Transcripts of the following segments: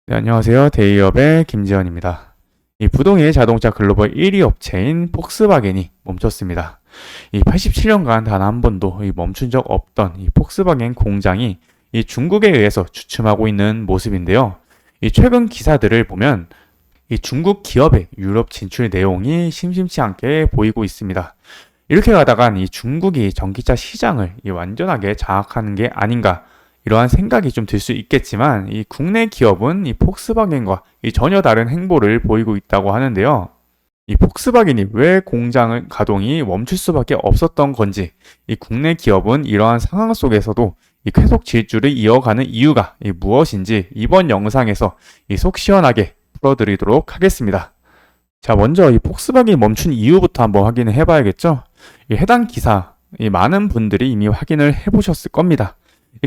네, 안녕하세요. 데이업의 김지현입니다. 이 부동의 자동차 글로벌 1위 업체인 폭스바겐이 멈췄습니다. 이 87년간 단 한 번도 멈춘 적 없던 이 폭스바겐 공장이 이 중국에 의해서 주춤하고 있는 모습인데요. 이 최근 기사들을 보면 이 중국 기업의 유럽 진출 내용이 심심치 않게 보이고 있습니다. 이렇게 가다간 이 중국이 전기차 시장을 완전하게 장악하는 게 아닌가, 이러한 생각이 좀 들 수 있겠지만 이 국내 기업은 이 폭스바겐과 이 전혀 다른 행보를 보이고 있다고 하는데요. 이 폭스바겐이 왜 공장을 가동이 멈출 수밖에 없었던 건지, 이 국내 기업은 이러한 상황 속에서도 이 계속 질주를 이어가는 이유가 무엇인지 이번 영상에서 속 시원하게 풀어드리도록 하겠습니다. 자, 먼저 이 폭스바겐이 멈춘 이유부터 한번 확인을 해봐야겠죠. 이 해당 기사, 많은 분들이 이미 확인을 해보셨을 겁니다.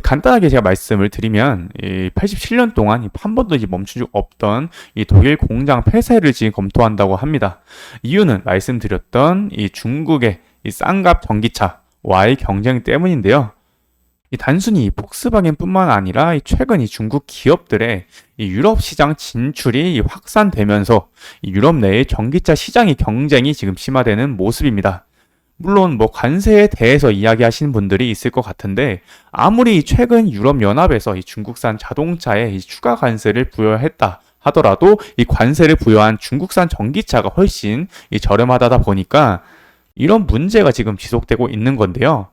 간단하게 제가 말씀을 드리면 87년 동안 한 번도 멈춘 적 없던 이 독일 공장 폐쇄를 지금 검토한다고 합니다. 이유는 말씀드렸던 이 중국의 이 싼값 전기차와의 경쟁 때문인데요. 단순히 폭스바겐뿐만 아니라 최근 중국 기업들의 유럽 시장 진출이 확산되면서 유럽 내의 전기차 시장의 경쟁이 지금 심화되는 모습입니다. 물론 관세에 대해서 이야기하시는 분들이 있을 것 같은데, 아무리 최근 유럽연합에서 이 중국산 자동차에 이 추가 관세를 부여했다 하더라도 이 관세를 부여한 중국산 전기차가 훨씬 저렴하다 보니까 이런 문제가 지금 지속되고 있는 건데요.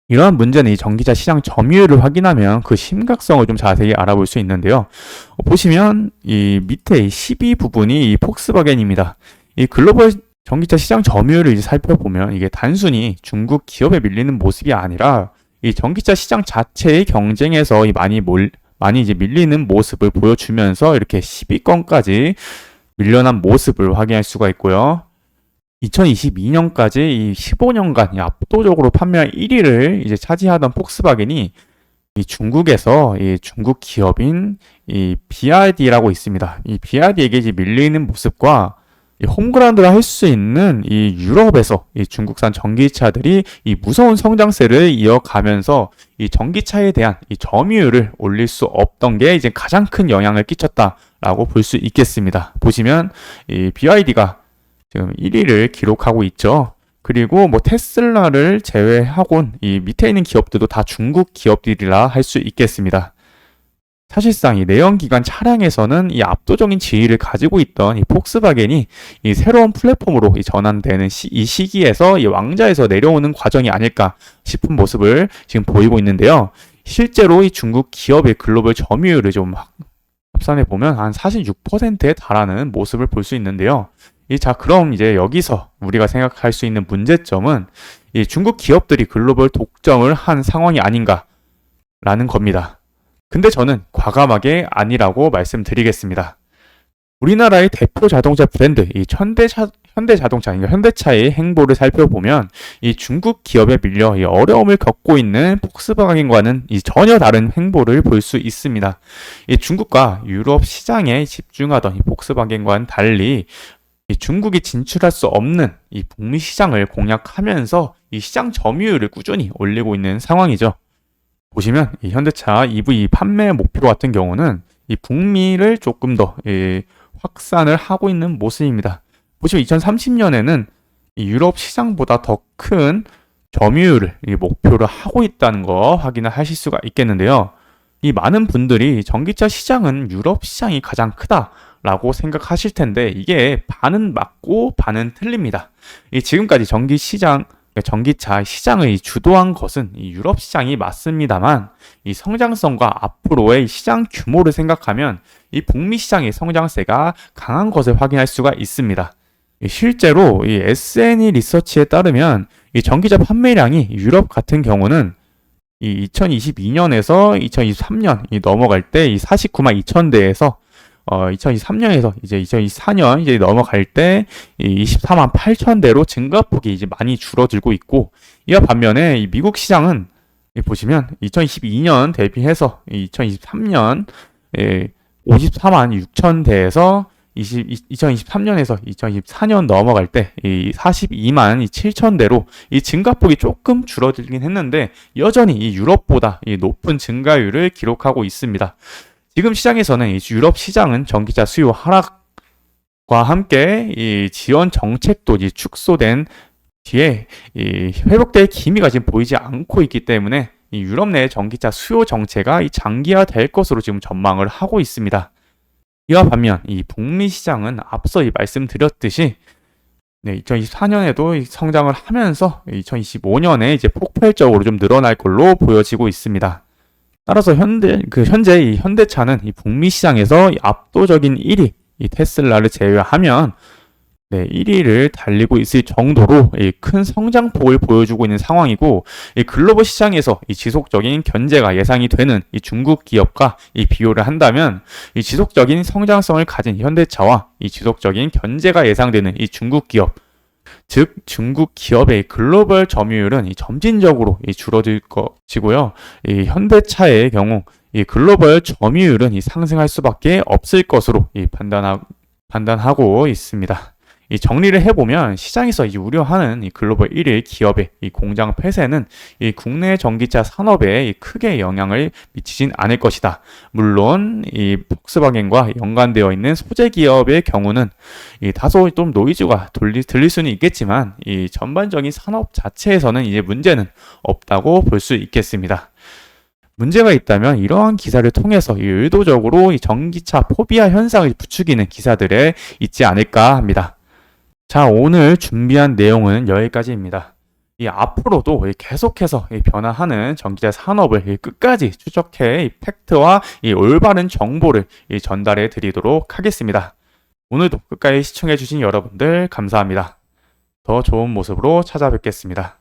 이러한 문제는 이 전기차 시장 점유율을 확인하면 그 심각성을 좀 자세히 알아볼 수 있는데요. 보시면 이 밑에 12 부분이 이 폭스바겐입니다. 이 글로벌 전기차 시장 점유율을 살펴보면 이게 단순히 중국 기업에 밀리는 모습이 아니라 이 전기차 시장 자체의 경쟁에서 많이 밀리는 모습을 보여주면서 이렇게 10위권까지 밀려난 모습을 확인할 수가 있고요. 2022년까지 이 15년간 압도적으로 판매량 1위를 차지하던 폭스바겐이 이 중국에서 이 중국 기업인 이 BRD라고 있습니다. 이 BRD에게 밀리는 모습과 홈그라운드를 할 수 있는 이 유럽에서 이 중국산 전기차들이 이 무서운 성장세를 이어가면서 이 전기차에 대한 이 점유율을 올릴 수 없던 게 이제 가장 큰 영향을 끼쳤다라고 볼 수 있겠습니다. 보시면 이 BYD가 지금 1위를 기록하고 있죠. 그리고 테슬라를 제외하곤 이 밑에 있는 기업들도 다 중국 기업들이라 할 수 있겠습니다. 사실상 이 내연기관 차량에서는 이 압도적인 지위를 가지고 있던 이 폭스바겐이 이 새로운 플랫폼으로 전환되는 이 시기에서 이 왕좌에서 내려오는 과정이 아닐까 싶은 모습을 지금 보이고 있는데요. 실제로 이 중국 기업의 글로벌 점유율을 좀 합산해 보면 한 46%에 달하는 모습을 볼 수 있는데요. 자, 그럼 이제 여기서 우리가 생각할 수 있는 문제점은 이 중국 기업들이 글로벌 독점을 한 상황이 아닌가라는 겁니다. 근데 저는 과감하게 아니라고 말씀드리겠습니다. 우리나라의 대표 자동차 브랜드, 이 현대자동차, 그러니까 현대차의 행보를 살펴보면 이 중국 기업에 밀려 이 어려움을 겪고 있는 폭스바겐과는 이 전혀 다른 행보를 볼 수 있습니다. 이 중국과 유럽 시장에 집중하던 이 폭스바겐과는 달리 이 중국이 진출할 수 없는 이 북미 시장을 공략하면서 이 시장 점유율을 꾸준히 올리고 있는 상황이죠. 보시면 이 현대차 EV 판매 목표 같은 경우는 이 북미를 조금 더 확산을 하고 있는 모습입니다. 보시면 2030년에는 이 유럽 시장보다 더 큰 점유율을 목표를 하고 있다는 거 확인을 하실 수가 있겠는데요. 이 많은 분들이 전기차 시장은 유럽 시장이 가장 크다라고 생각하실 텐데, 이게 반은 맞고 반은 틀립니다. 지금까지 전기차 시장의 주도한 것은 이 유럽 시장이 맞습니다만, 이 성장성과 앞으로의 시장 규모를 생각하면 이 북미 시장의 성장세가 강한 것을 확인할 수가 있습니다. 실제로 이 S&E 리서치에 따르면 이 전기차 판매량이 유럽 같은 경우는 이 2022년에서 2023년 넘어갈 때 이 49만 2천 대에서 2023년에서 이제 2024년 이제 넘어갈 때 24만 8천 대로 증가폭이 이제 많이 줄어들고 있고, 이와 반면에 이 미국 시장은 보시면 2022년 대비해서 2023년 54만 6천 대에서 2023년에서 2024년 넘어갈 때 이 42만 7천 대로 이 증가폭이 조금 줄어들긴 했는데 여전히 이 유럽보다 이 높은 증가율을 기록하고 있습니다. 지금 시장에서는 이 유럽 시장은 전기차 수요 하락과 함께 이 지원 정책도 이제 축소된 뒤에 이 회복될 기미가 지금 보이지 않고 있기 때문에 이 유럽 내 전기차 수요 정체가 이 장기화될 것으로 지금 전망을 하고 있습니다. 이와 반면 이 북미 시장은 앞서 말씀드렸듯이 2024년에도 성장을 하면서 2025년에 이제 폭발적으로 좀 늘어날 걸로 보여지고 있습니다. 따라서 현재 이 현대차는 이 북미 시장에서 이 압도적인 1위, 이 테슬라를 제외하면 1위를 달리고 있을 정도로 큰 성장폭을 보여주고 있는 상황이고, 이 글로벌 시장에서 이 지속적인 견제가 예상이 되는 이 중국 기업과 이 비교를 한다면, 이 지속적인 성장성을 가진 현대차와 이 지속적인 견제가 예상되는 이 중국 기업, 즉 중국 기업의 글로벌 점유율은 이 점진적으로 줄어들 것이고요. 이 현대차의 경우 이 글로벌 점유율은 상승할 수밖에 없을 것으로 판단하고 있습니다. 이 정리를 해보면 시장에서 우려하는 이 글로벌 1위 기업의 이 공장 폐쇄는 이 국내 전기차 산업에 크게 영향을 미치진 않을 것이다. 물론 이 폭스바겐과 연관되어 있는 소재 기업의 경우는 이 다소 좀 노이즈가 들릴 수는 있겠지만 이 전반적인 산업 자체에서는 이제 문제는 없다고 볼 수 있겠습니다. 문제가 있다면 이러한 기사를 통해서 의도적으로 이 전기차 포비아 현상을 부추기는 기사들에 있지 않을까 합니다. 자, 오늘 준비한 내용은 여기까지입니다. 앞으로도 계속해서 변화하는 전기차 산업을 끝까지 추적해 팩트와 올바른 정보를 전달해 드리도록 하겠습니다. 오늘도 끝까지 시청해 주신 여러분들 감사합니다. 더 좋은 모습으로 찾아뵙겠습니다.